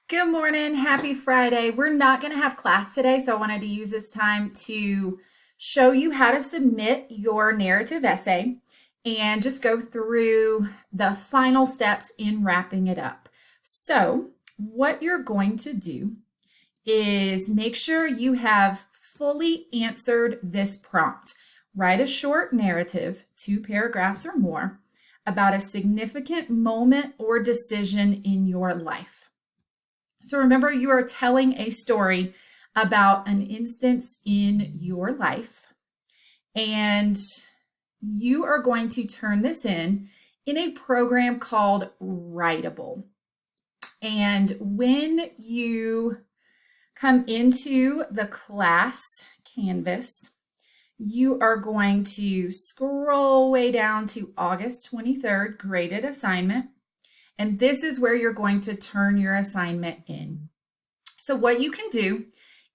Good morning. Happy Friday. We're not going to have class today, so I wanted to use this time to show you how to submit your narrative essay and just go through the final steps in wrapping it up. So, what you're going to do is make sure you have fully answered this prompt. Write a short narrative, 2 paragraphs or more, about a significant moment or decision in your life. So remember, you are telling a story about an instance in your life, and you are going to turn this in a program called Writable. And when you come into the class Canvas, you are going to scroll way down to August 23rd, graded assignment. And this is where you're going to turn your assignment in. So what you can do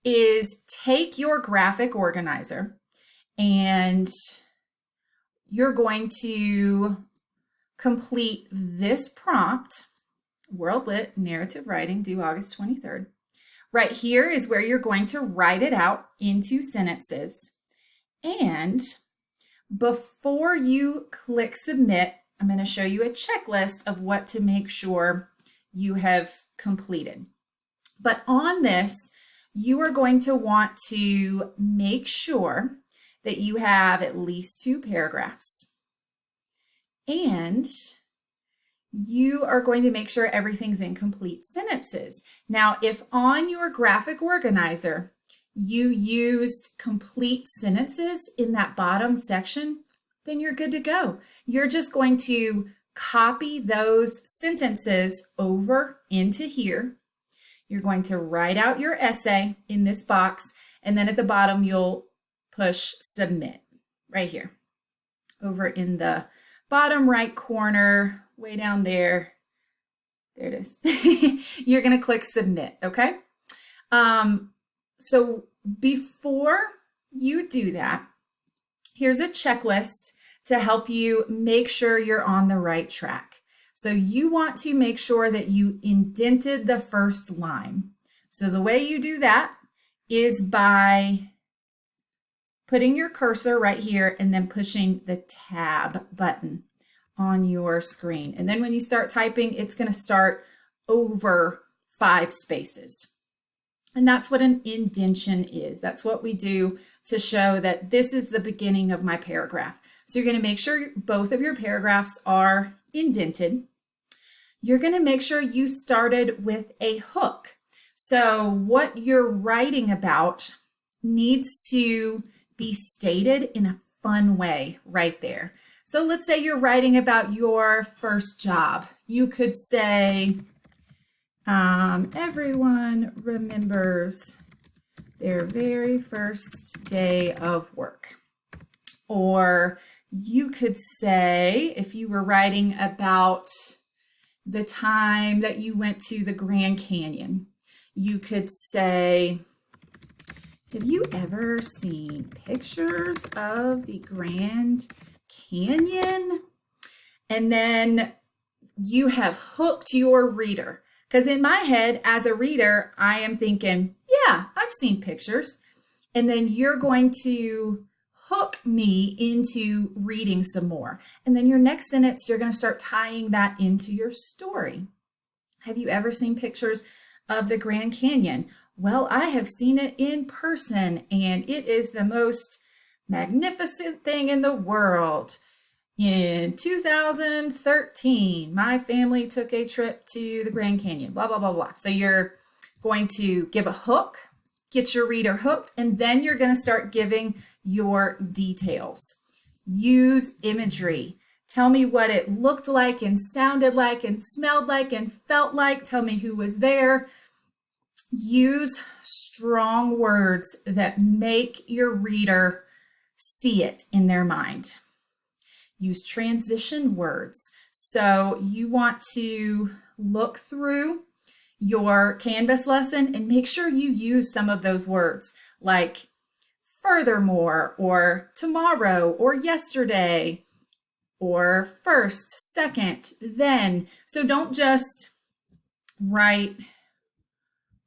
is take your graphic organizer and you're going to complete this prompt, World Lit Narrative Writing, due August 23rd. Right here is where you're going to write it out into sentences. And before you click submit, I'm going to show you a checklist of what to make sure you have completed. But on this, you are going to want to make sure that you have at least 2 paragraphs. And you are going to make sure everything's in complete sentences. Now, if on your graphic organizer, you used complete sentences in that bottom section, then you're good to go. You're just going to copy those sentences over into here. You're going to write out your essay in this box, and then at the bottom, you'll push submit right here. Over in the bottom right corner, way down there. There it is. You're going to click submit, okay? So before you do that, here's a checklist to help you make sure you're on the right track. So you want to make sure that you indented the first line. So the way you do that is by putting your cursor right here and then pushing the tab button on your screen. And then when you start typing, it's going to start over 5 spaces. And that's what an indentation is. That's what we do to show that this is the beginning of my paragraph. So you're going to make sure both of your paragraphs are indented. You're going to make sure you started with a hook. So what you're writing about needs to be stated in a fun way right there. So let's say you're writing about your first job. You could say, everyone remembers their very first day of work. Or you could say, if you were writing about the time that you went to the Grand Canyon, you could say, have you ever seen pictures of the Grand Canyon? And then you have hooked your reader. Because in my head, as a reader, I am thinking, yeah, I've seen pictures. And then you're going to hook me into reading some more. And then your next sentence, you're going to start tying that into your story. Have you ever seen pictures of the Grand Canyon? Well, I have seen it in person, and it is the most magnificent thing in the world. In 2013, my family took a trip to the Grand Canyon, blah, blah, blah, blah. So you're going to give a hook, get your reader hooked, and then you're going to start giving your details. Use imagery. Tell me what it looked like and sounded like and smelled like and felt like. Tell me who was there. Use strong words that make your reader see it in their mind. Use transition words. So you want to look through your Canvas lesson and make sure you use some of those words like furthermore, or tomorrow, or yesterday, or first, second, then. So don't just write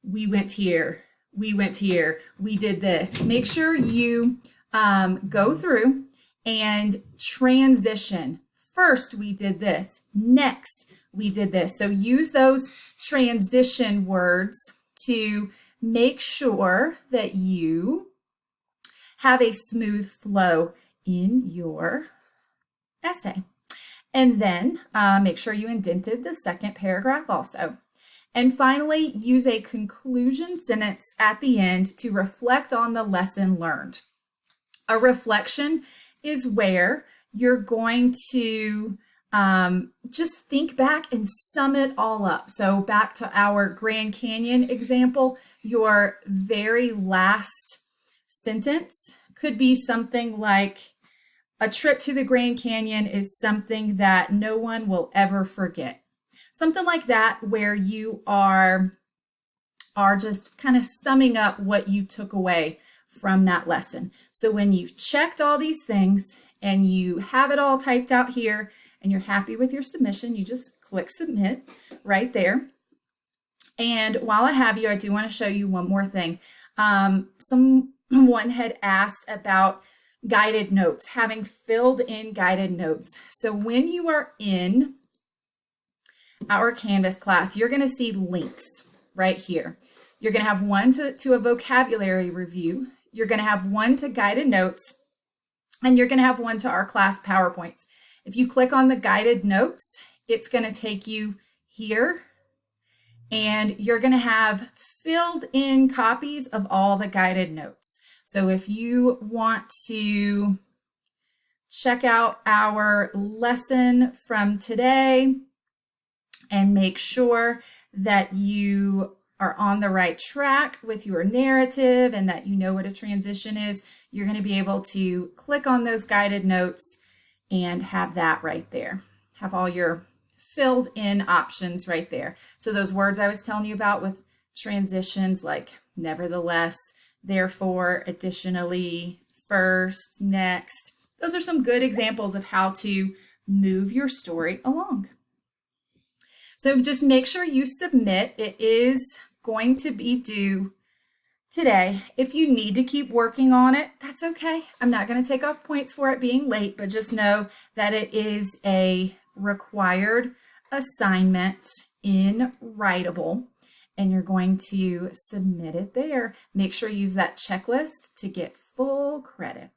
we went here, we went here, we did this. Make sure you go through and transition. First, we did this. Next, we did this. So use those transition words to make sure that you have a smooth flow in your essay. And then make sure you indented the second paragraph also. And finally, use a conclusion sentence at the end to reflect on the lesson learned. A reflection is where you're going to just think back and sum it all up. So back to our Grand Canyon example, your very last sentence could be something like, a trip to the Grand Canyon is something that no one will ever forget. Something like that, where you are just kind of summing up what you took away from that lesson. So when you've checked all these things and you have it all typed out here and you're happy with your submission, you just click submit right there. And while I have you, I do want to show you one more thing. Someone had asked about guided notes, having filled in guided notes. So when you are in our Canvas class, you're going to see links right here. You're going to have one to a vocabulary review. You're going to have one to guided notes, and you're going to have one to our class PowerPoints. If you click on the guided notes, it's going to take you here, and you're going to have filled in copies of all the guided notes. So if you want to check out our lesson from today and make sure that you are on the right track with your narrative and that you know what a transition is, you're going to be able to click on those guided notes and have that right there. Have all your filled in options right there. So those words I was telling you about with transitions like nevertheless, therefore, additionally, first, next. Those are some good examples of how to move your story along. So just make sure you submit. It is going to be due today. If you need to keep working on it, that's okay. I'm not going to take off points for it being late, but just know that it is a required assignment in Writable, and you're going to submit it there. Make sure you use that checklist to get full credit.